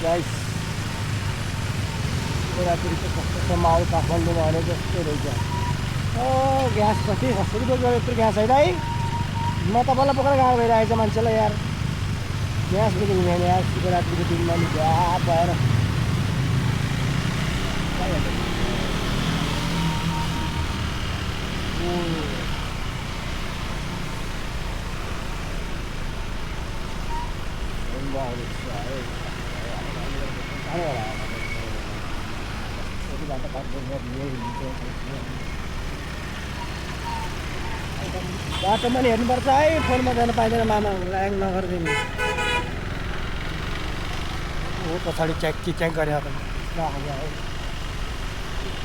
Guys शिवरात्रिको कस्तो माहौल काठमाडौँमा भने जस्तो रहेछ। ग्यास कति कसरी बोकेर यत्रो ग्यास होइन है। म त बल्ल बोकेर गाह्रो भइरहेको छ मान्छेलाई यार। ग्यास बोकेर हुँदैन यार शिवरात्रिको दिनमा नि ग्यास भएर। बाटोमा नि हेर्नुपर्छ है, फोनमा जान पाइँदैन मामा, ल्याङ नगरिदिनु हो। पछाडि च्याक गरे त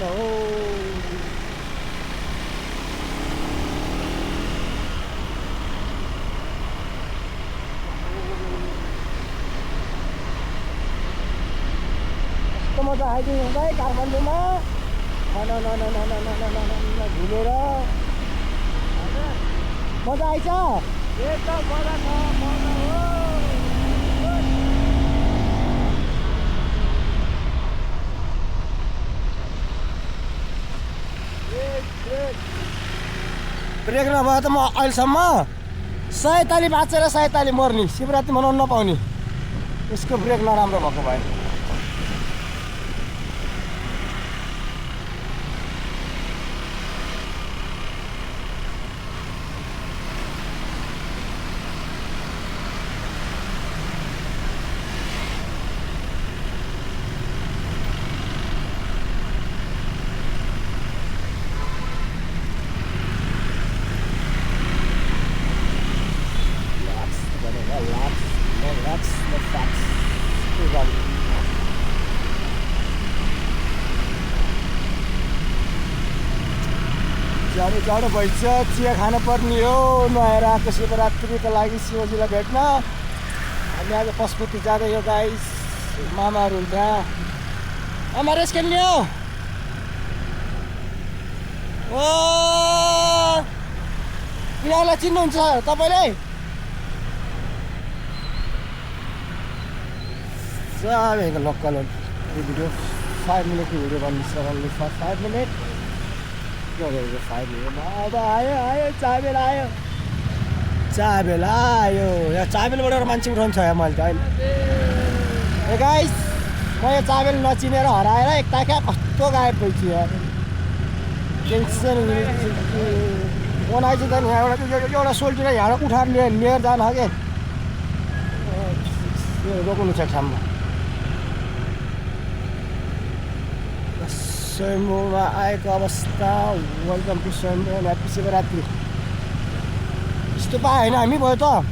हो। कस्तो मजा आइदिनु हुन्छ है काठमाडौँमा घुमेर। मजा आइछ एकदम मजा छ, मजा हो। ब्रेक नभए त म अहिलेसम्म 100 ताली बाँचेर 100 ताली मर्ने, शिवरात्रि मनाउन नपाउने। यसको ब्रेक नराम्रो भएको भए। जाडो भइछ, चिया खान पर्ने हो नुहाएर आएको शिवरात्रिको लागि शिवजीलाई भेट्न। हामी आज पशुपति जाँदै यो गाइस, मामाहरू हुन्छ। आमा रेस खेल्ने हो। ओ यिनीहरूलाई चिन्नुहुन्छ तपाईँले? सबैको लोकल भिडियो 5 मिनटको भिडियो बनिन्छ, ओन्ली फर 5 मिनट। 5 मिनट आयो चाबेल आयो, चाबेल आयो। यहाँ चाबेलबाट मान्छे उठाउँछ यहाँ मैले त अहिले। ए गाइस, म यो चाबेल नचिनेर हराएर एकताका कस्तो गायब भइछु यार। टेन्सन बनाइन्छ त यहाँबाट एउटा सोल्टी यहाँबाट उठाएर लिएर जानु के रोक्नु छ ठाउँमा। स्वयम्भूमा आएको अवस्था। Welcome to Swayambhu, happy Shivaratri. स्तुपा होइन हामी भयो त,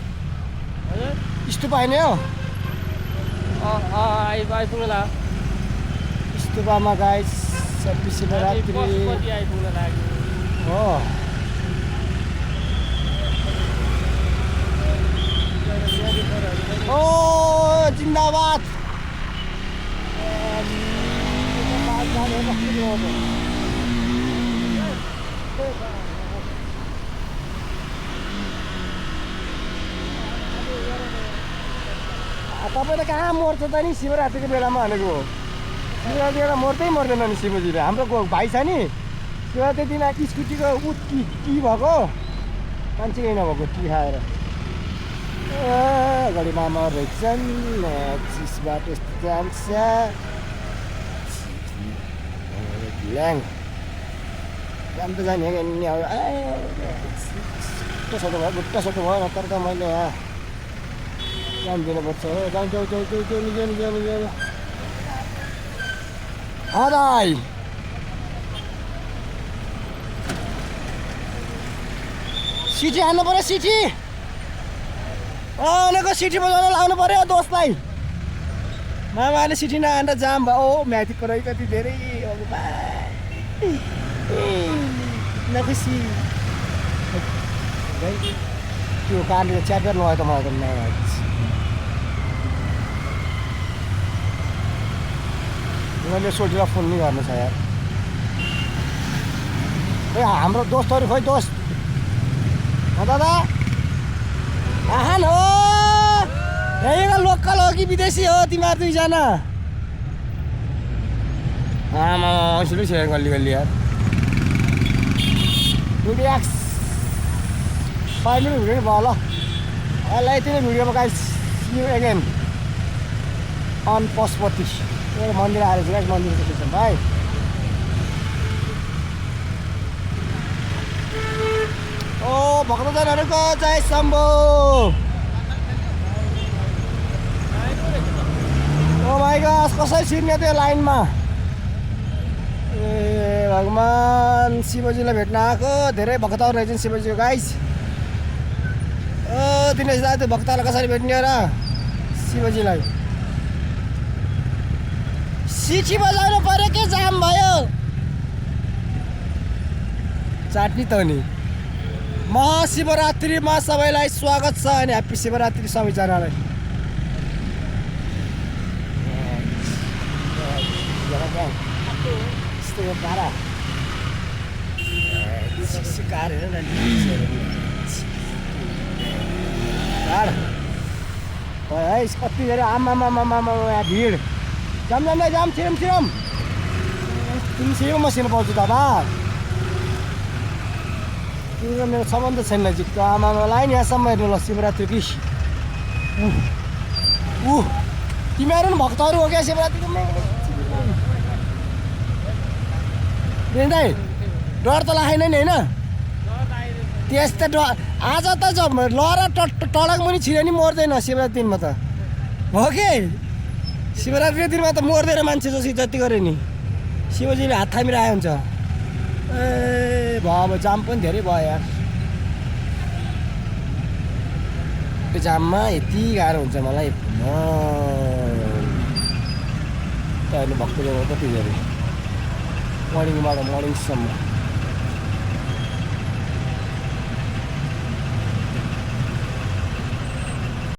स्तुपा होइन हो। आइपुग्ला स्तुपामा गाइस ह्याप्पी शिवरात्रि हो। ओ जिन्दाबाद। तपाईँ त कहाँ मर्छ त नि शिवरात्रिको बेलामा भनेको। शिवरात्रि बेला मर्दैन नि शिवजीले। हाम्रो भाइ छ नि शिवरात्रि दिन स्कुटीको टी भएको मान्छे केही नभएको टी खाएर घडी मामा रहेछन्। चिसबाट यस्तो जान्छ ल्याङ जान त जाने नि। अब खुट्टा सोटो भयो, खुट्टा सोटो भयो तर त मैले यहाँ जान दिनुपर्छ हो। जाउँ हराई सिटी हान्नु पऱ्यो। सिटी भनेको सिटी बजाउन लाउनु पऱ्यो दोस्तलाई। मामाले सिटी नहान्दा जाम भयो। म्याथीको रही कति धेरै नखुसी त्यो कारले च्यापेर लगायो त मलाई त मैले सोल्टीलाई फोन नि गर्नु छ यार। ए हाम्रो दोस्तहरू खोइ दोस्त दादा आहान हो यही लोकल लोकल हो कि विदेशी हो तिमीहरू दुईजना आमा औँसीले छ गल्ली गल्ली यार 2x 5 मिनट भिडियो भयो ल अहिले यति नै भिडियोमा guys see you again on Pashupati एउटा मन्दिर आएर चाहिँ गाइस मन्दिरको देख्छौँ भाइ ओ भक्तजनहरूको जय शम्भो ओ भाइ गाइस कसरी छिर्ने त्यो लाइनमा ए भगवान् शिवजीलाई भेट्न आएको धेरै भक्तहरू रहेछन् शिवजीको गाइस ओ दिनेश दाइ त्यो भक्तलाई कसरी भेट्ने हो र शिवजीलाई सिटी बजाउनु पर्यो के जाम भयो चाट्नी त नि महाशिवरात्रिमा सबैलाई स्वागत छ अनि ह्याप्पी शिवरात्रि सबैजनालाई है कति धेरै आमामामामा यहाँ भिड जाम जाम जाम छिरम छिरम तिमी छिरौ म छिर्नु पाउँछु दादा तिम्रो मेरो सम्बन्ध छैन नजिकको आमामा लाइन यहाँसम्म हेर्नु ल शिवरात्रि कि तिमीहरू पनि भक्तहरू हो क्या शिवरात्रिको दाइ डर त लागेन नि होइन त्यस्तै डर आज त लहरा टलक मुनि छिर्यो नि मर्दैन शिवरात्रि दिनमा त हो कि शिवरात्रिको दिनमा त मर्दैन मान्छे जसरी जति गऱ्यो नि शिवजीले हात थामेर आयो हुन्छ ए भयो अब जाम पनि धेरै भयो यार त्यो जाममा यति गाह्रो हुन्छ मलाई त हेर्नु भक्तजन कति धेरै मर्निङबाट मर्निङसम्म